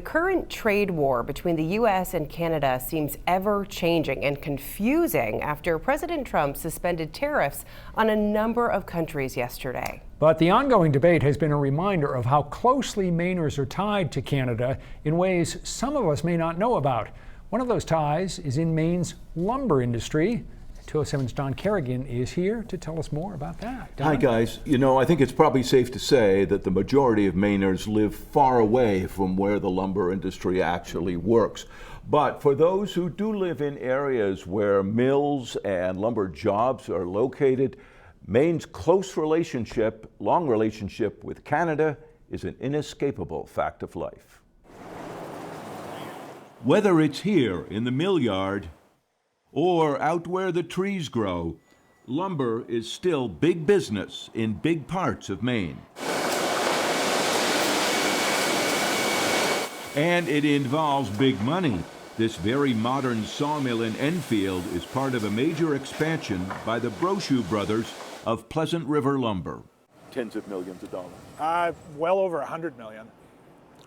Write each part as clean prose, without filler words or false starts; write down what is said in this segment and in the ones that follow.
The current trade war between the U.S. and Canada seems ever-changing and confusing after President Trump suspended tariffs on a number of countries yesterday. But the ongoing debate has been a reminder of how closely Mainers are tied to Canada in ways some of us may not know about. One of those ties is in Maine's lumber industry. 207's Don Kerrigan is here to tell us more about that. Don? Hi, guys. I think it's probably safe to say that the majority of Mainers live far away from where the lumber industry actually works. But for those who do live in areas where mills and lumber jobs are located, Maine's long relationship with Canada is an inescapable fact of life. Whether it's here in the mill yard or out where the trees grow, lumber is still big business in big parts of Maine. And it involves big money. This very modern sawmill in Enfield is part of a major expansion by the Brochu brothers of Pleasant River Lumber. Tens of millions of dollars. Well over 100 million.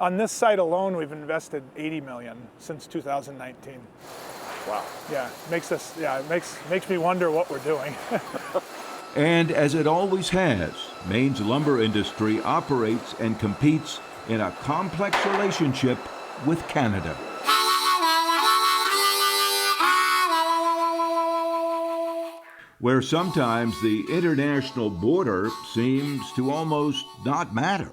On this site alone, we've invested 80 million since 2019. Wow. Yeah, it makes me wonder what we're doing. And as it always has, Maine's lumber industry operates and competes in a complex relationship with Canada. Where sometimes the international border seems to almost not matter.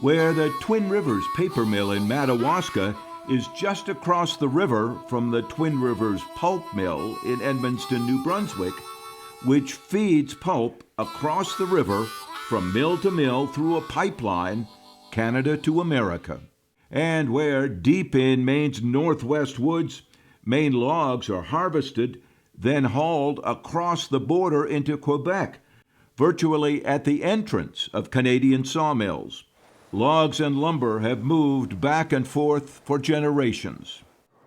Where the Twin Rivers paper mill in Madawaska is just across the river from the Twin Rivers pulp mill in Edmundston, New Brunswick, which feeds pulp across the river from mill to mill through a pipeline, Canada to America. And where, deep in Maine's northwest woods, Maine logs are harvested, then hauled across the border into Quebec, virtually at the entrance of Canadian sawmills. Logs and lumber have moved back and forth for generations.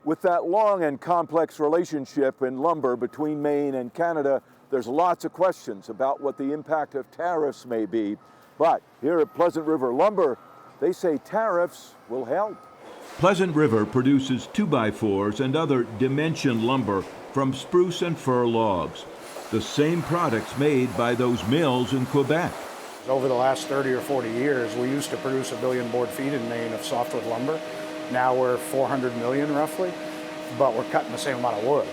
With that long and complex relationship in lumber between Maine and Canada, there's lots of questions about what the impact of tariffs may be. But here at Pleasant River Lumber, they say tariffs will help. Pleasant River produces 2x4s and other dimension lumber from spruce and fir logs, the same products made by those mills in Quebec. Over the last 30 or 40 years, we used to produce 1 billion board feet in Maine of softwood lumber. Now we're 400 million roughly, but we're cutting the same amount of wood.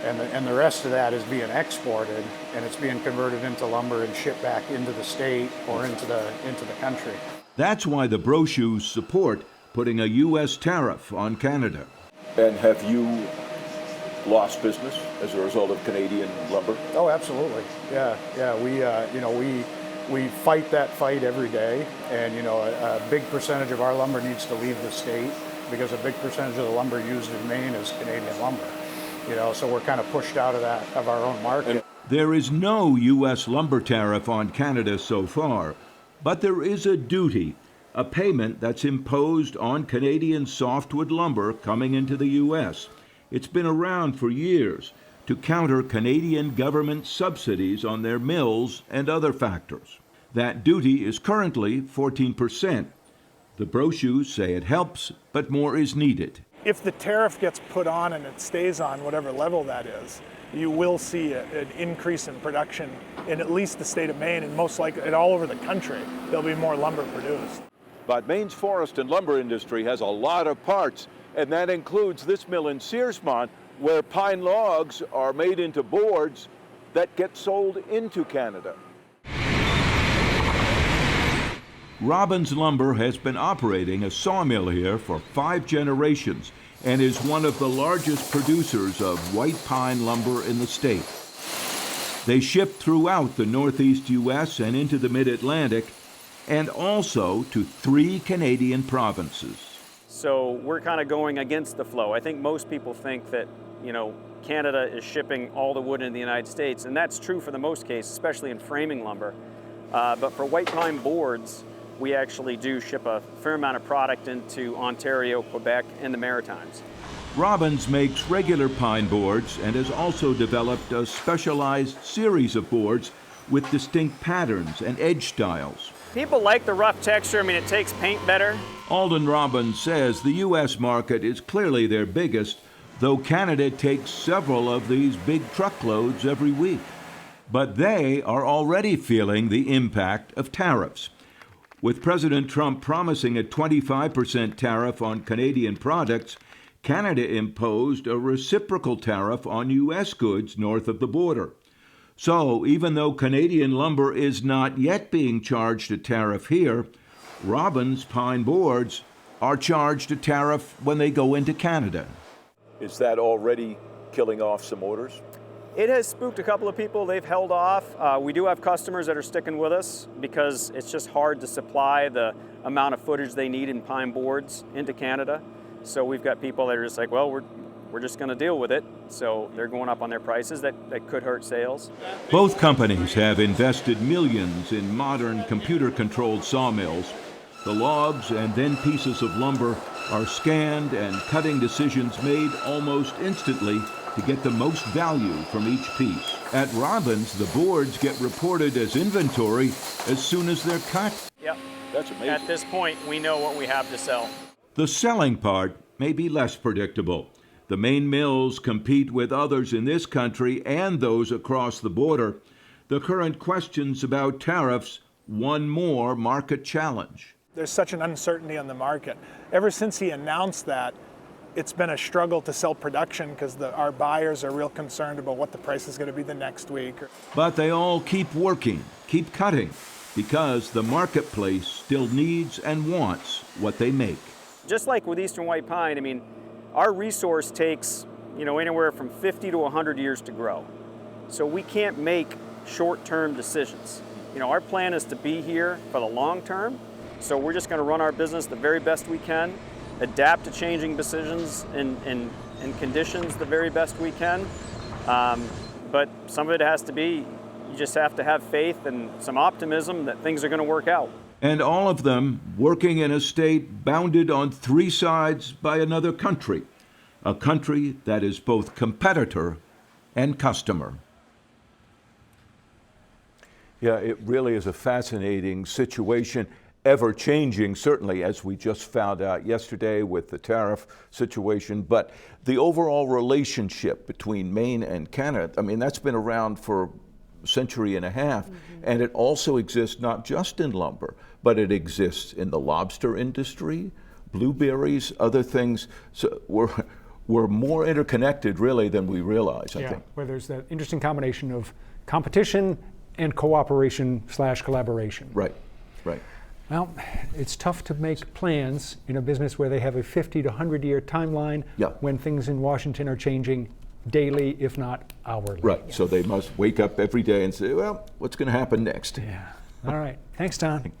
And the rest of that is being exported, and it's being converted into lumber and shipped back into the state or into the country. That's why the Brochus support putting a U.S. tariff on Canada. And have you lost business as a result of Canadian lumber? Oh, absolutely. Yeah. We fight that fight every day, and a big percentage of our lumber needs to leave the state because a big percentage of the lumber used in Maine is Canadian lumber. So we're kind of pushed out of our own market. And there is no U.S. lumber tariff on Canada so far, but there is a duty, a payment that's imposed on Canadian softwood lumber coming into the U.S. It's been around for years to counter Canadian government subsidies on their mills and other factors. That duty is currently 14%. The Brochus say it helps, but more is needed. If the tariff gets put on and it stays on whatever level that is, you will see an increase in production in at least the state of Maine, and most likely all over the country. There'll be more lumber produced. But Maine's forest and lumber industry has a lot of parts, and that includes this mill in Searsmont, where pine logs are made into boards that get sold into Canada. Robbins Lumber has been operating a sawmill here for 5 generations and is one of the largest producers of white pine lumber in the state. They ship throughout the northeast U.S. and into the mid-Atlantic, and also to 3 Canadian provinces. So we're kind of going against the flow. I think most people think that, Canada is shipping all the wood into the United States, and that's true for the most cases, especially in framing lumber. But for white pine boards, we actually do ship a fair amount of product into Ontario, Quebec, and the Maritimes. Robbins makes regular pine boards and has also developed a specialized series of boards with distinct patterns and edge styles. People like the rough texture. I mean, it takes paint better. Alden Robbins says the U.S. market is clearly their biggest, though Canada takes several of these big truckloads every week. But they are already feeling the impact of tariffs. With President Trump promising a 25% tariff on Canadian products, Canada imposed a reciprocal tariff on U.S. goods north of the border. So even though Canadian lumber is not yet being charged a tariff here, Robbins pine boards are charged a tariff when they go into Canada. Is that already killing off some orders? It has spooked a couple of people. They've held off. We do have customers that are sticking with us because it's just hard to supply the amount of footage they need in pine boards into Canada. So we've got people that are just like, well, we're just going to deal with it. So they're going up on their prices. That could hurt sales. Both companies have invested millions in modern computer-controlled sawmills. The logs and then pieces of lumber are scanned and cutting decisions made almost instantly to get the most value from each piece. At Robbins, the boards get reported as inventory as soon as they're cut. Yep. That's amazing. At this point, we know what we have to sell. The selling part may be less predictable. The Maine mills compete with others in this country and those across the border. The current questions about tariffs, one more market challenge. There's such an uncertainty on the market. Ever since he announced that, it's been a struggle to sell production because our buyers are real concerned about what the price is going to be the next week. But they all keep working, keep cutting, because the marketplace still needs and wants what they make. Just like with Eastern White Pine, I mean, our resource takes, anywhere from 50 to 100 years to grow. So we can't make short-term decisions. Our plan is to be here for the long term. So we're just going to run our business the very best we can, adapt to changing decisions and conditions the very best we can. But some of it has to be, you just have to have faith and some optimism that things are going to work out. And all of them working in a state bounded on three sides by another country, a country that is both competitor and customer. Yeah, it really is a fascinating situation, ever changing, certainly, as we just found out yesterday with the tariff situation. But the overall relationship between Maine and Canada, I mean, that's been around for a century and a half. And it also exists not just in lumber, but it exists in the lobster industry, blueberries, other things. So we're more interconnected, really, than we realize, I think. Where there's that interesting combination of competition and cooperation/collaboration. Right, right. Well, it's tough to make plans in a business where they have a 50 to 100-year timeline when things in Washington are changing daily, if not hourly. Right, so they must wake up every day and say, well, what's going to happen next? Yeah. All right. Thanks, Don.